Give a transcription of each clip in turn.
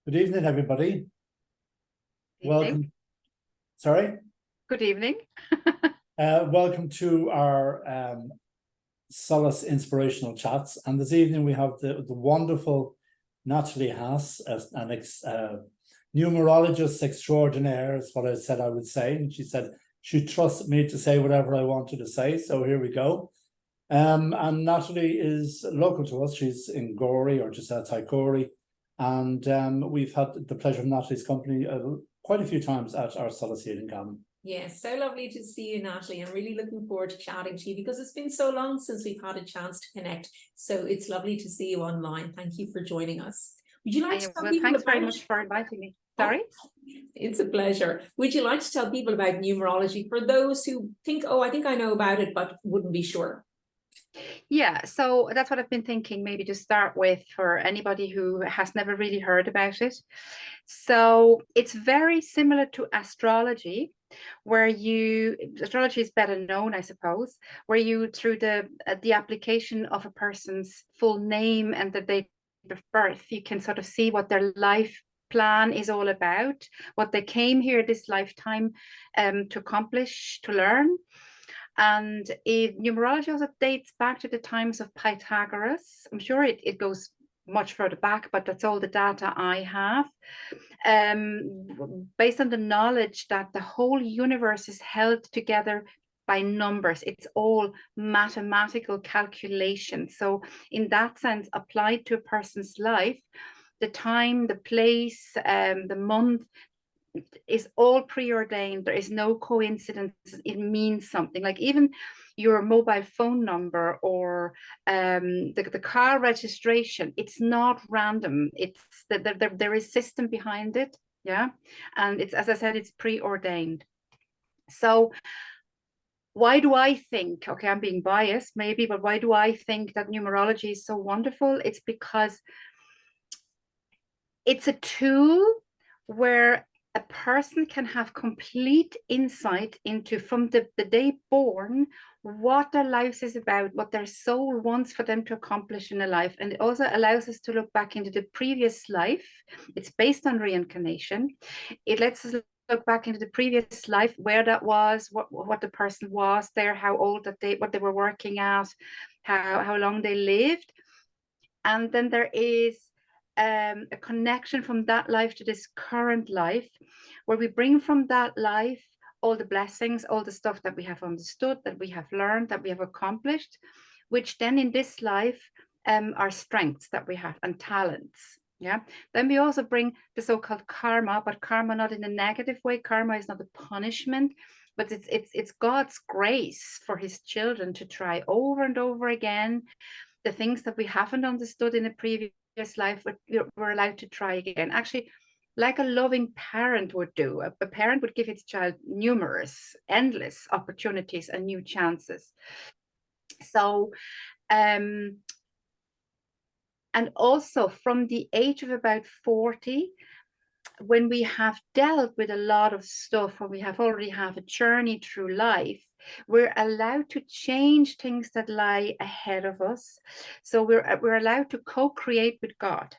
Good evening, everybody. Welcome. Sorry? Good evening. Welcome to our Solas Inspirational Chats. And this evening we have the wonderful Natali Haas, an numerologist extraordinaire, is what I said I would say. And she said she trusts me to say whatever I wanted to say. So here we go. And Natali is local to us. She's in Gorey, or just outside Gorey. And we've had the pleasure of Natali's company quite a few times at our Solas Healing Cabin. Yes, so lovely to see you, Natali. I'm really looking forward to chatting to you because it's been so long since we've had a chance to connect. So it's lovely to see you online. Thank you for joining us. Would you like to tell people thanks very much for inviting me. Sorry? It's a pleasure. Would you like to tell people about numerology for those who think, oh, I think I know about it, but wouldn't be sure? Yeah, so that's what I've been thinking, maybe to start with for anybody who has never really heard about it. So it's very similar to astrology, where astrology is better known, I suppose, where you, through the application of a person's full name and the date of birth, you can sort of see what their life plan is all about, what they came here this lifetime to accomplish, to learn. And numerology also dates back to the times of Pythagoras. I'm sure it goes much further back, but that's all the data I have. Based on the knowledge that the whole universe is held together by numbers. It's all mathematical calculation. So in that sense, applied to a person's life, the time, the place, the month, is all preordained. There is no coincidence. It means something. Like even your mobile phone number or the car registration, it's not random. It's there is system behind it. Yeah. And it's, as I said, it's preordained. So why do I think, okay, I'm being biased maybe, but why do I think that numerology is so wonderful? It's because it's a tool where a person can have complete insight into, from the day born, what their life is about, what their soul wants for them to accomplish in a life. And it also allows us to look back into the previous life. It's based on reincarnation. It lets us look back into the previous life, where that was, what the person was there, how old that what they were working at, how long they lived. And then there is a connection from that life to this current life, where we bring from that life all the blessings, all the stuff that we have understood, that we have learned, that we have accomplished, which then in this life are strengths that we have and talents. Yeah. Then we also bring the so-called karma, but karma not in a negative way. Karma is not a punishment, but it's God's grace for his children to try over and over again the things that we haven't understood in a previous life. We're allowed to try again. Actually, like a loving parent would do. A parent would give its child numerous, endless opportunities and new chances. So, and also from the age of about 40, when we have dealt with a lot of stuff, when we have already have a journey through life, we're allowed to change things that lie ahead of us. So we're allowed to co-create with God.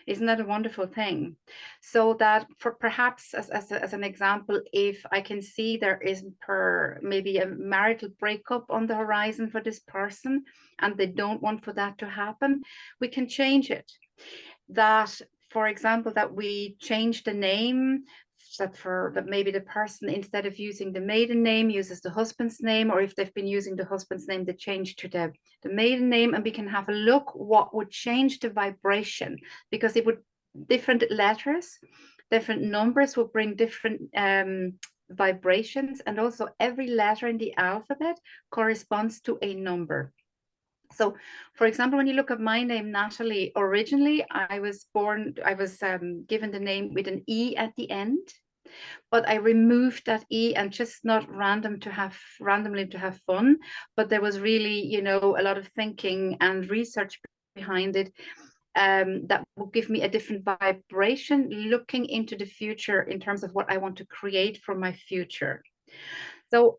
Isn't that a wonderful thing? So that, for perhaps as an example, if I can see there is maybe a marital breakup on the horizon for this person, and they don't want for that to happen, we can change it. That, for example, that we change the name, that maybe the person, instead of using the maiden name, uses the husband's name, or if they've been using the husband's name, they change to the maiden name, and we can have a look what would change the vibration, because it would, different letters, different numbers will bring different vibrations, and also every letter in the alphabet corresponds to a number. So, for example, when you look at my name, Natali, originally I was given the name with an E at the end, but I removed that E, and just not randomly to have fun, but there was really, a lot of thinking and research behind it that will give me a different vibration, looking into the future in terms of what I want to create for my future. So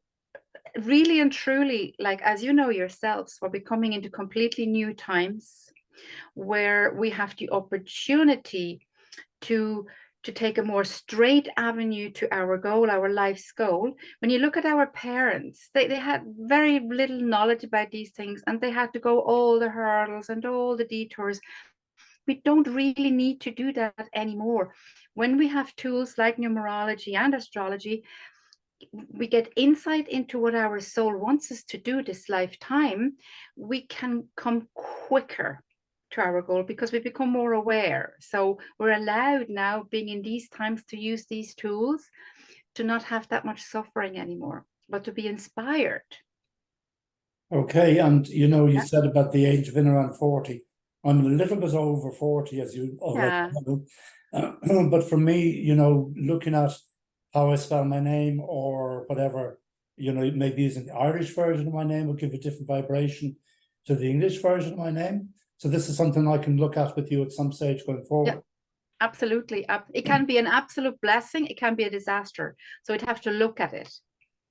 really and truly, like, as you know yourselves, we're coming into completely new times where we have the opportunity to take a more straight avenue to our goal, our life's goal. When you look at our parents, they had very little knowledge about these things, and they had to go all the hurdles and all the detours. We don't really need to do that anymore. When we have tools like numerology and astrology, we get insight into what our soul wants us to do this lifetime. We can come quicker to our goal because we become more aware. So we're allowed now, being in these times, to use these tools to not have that much suffering anymore, but to be inspired. Okay, and you said about the age of in around 40. I'm a little bit over 40, as you already know. But for me, looking at how I spell my name or whatever, maybe using the Irish version of my name will give a different vibration to the English version of my name. So this is something I can look at with you at some stage going forward. Yeah, absolutely. It can be an absolute blessing. It can be a disaster. So we'd have to look at it.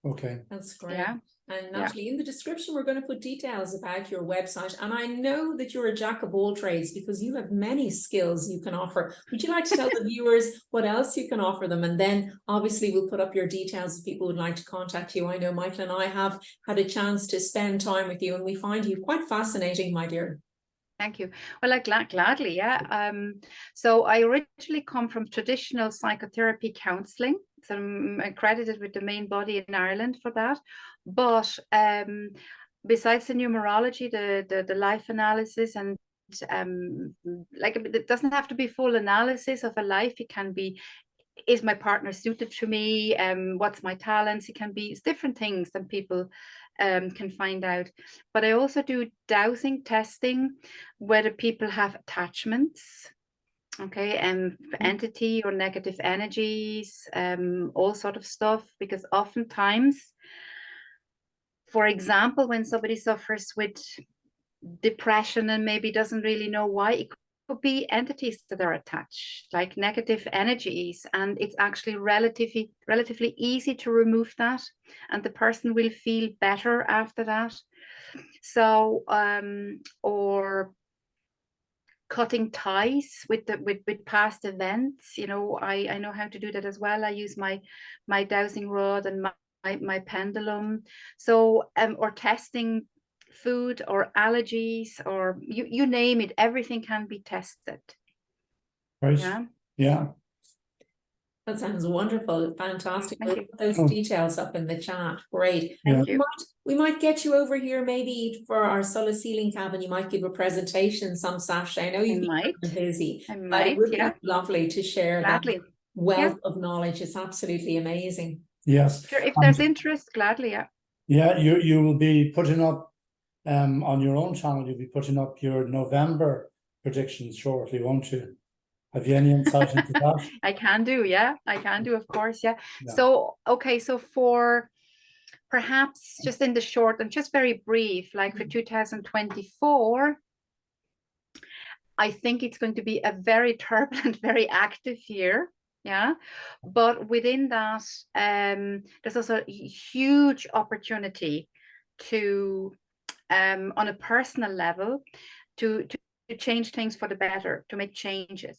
Okay. That's great. Yeah. And Natali, in the description, we're going to put details about your website. And I know that you're a jack of all trades because you have many skills you can offer. Would you like to tell the viewers what else you can offer them? And then obviously we'll put up your details if people would like to contact you. I know Michael and I have had a chance to spend time with you, and we find you quite fascinating, my dear. Thank you. Well, gladly, yeah. So I originally come from traditional psychotherapy counselling. So I'm accredited with the main body in Ireland for that. But besides the numerology, the life analysis, and it doesn't have to be full analysis of a life. It can be, is my partner suited to me? What's my talents? It can be different things than people can find out. But I also do dowsing testing, whether people have attachments, entity or negative energies, all sort of stuff. Because oftentimes, for example, when somebody suffers with depression and maybe doesn't really know why, it could be entities that are attached, like negative energies, and it's actually relatively easy to remove that, and the person will feel better after that. So or cutting ties with past events, I know how to do that as well. I use my dowsing rod and my pendulum. So or testing food or allergies, or you name it, everything can be tested. Right. Yeah. That sounds wonderful. Fantastic. Thank We'll you. put those details up in the chat. Great. Yeah. And we might get you over here maybe for our Solas Healing Cabin. You might give a presentation some Saturday. I know you've been busy, but it would be lovely to share Gladly. that wealth of knowledge. It's absolutely amazing. Yes. Sure, if there's interest, gladly, yeah. Yeah, you will be putting up on your own channel, you'll be putting up your November predictions shortly, won't you? Have you any insight into that? I can do, of course, yeah. So, okay, so for perhaps just in the short and just very brief, like for 2024, I think it's going to be a very turbulent, very active year. Yeah, but within that, there's also a huge opportunity to, on a personal level, to change things for the better, to make changes.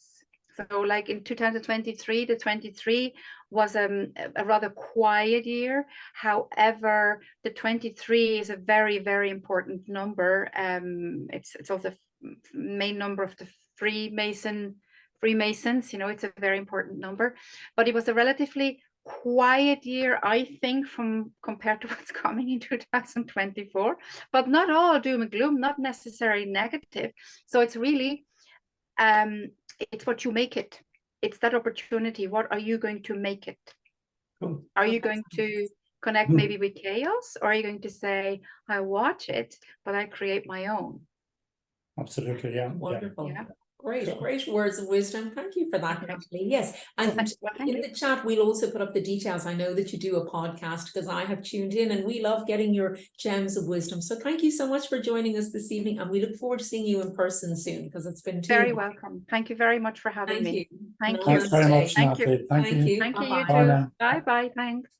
So like in 2023, the 23 was a rather quiet year. However, the 23 is a very, very important number. It's also the main number of the Freemasons, it's a very important number. But it was a relatively quiet year, I think, compared to what's coming in 2024, but not all doom and gloom, not necessarily negative. So it's really it's what you make it. It's that opportunity. What are you going to make it? Cool. Are you going to connect maybe with chaos, or are you going to say, I watch it, but I create my own? Absolutely, yeah. Wonderful. Yeah. Great words of wisdom. Thank you for that, Natali. Yes, and in the chat, we'll also put up the details. I know that you do a podcast because I have tuned in, and we love getting your gems of wisdom. So thank you so much for joining us this evening, and we look forward to seeing you in person soon because it's been very welcome. Thank you very much for having me. Thank you. Thanks very much, Thank you. Natali. Thank you. Thank you, you too. Bye. Thanks.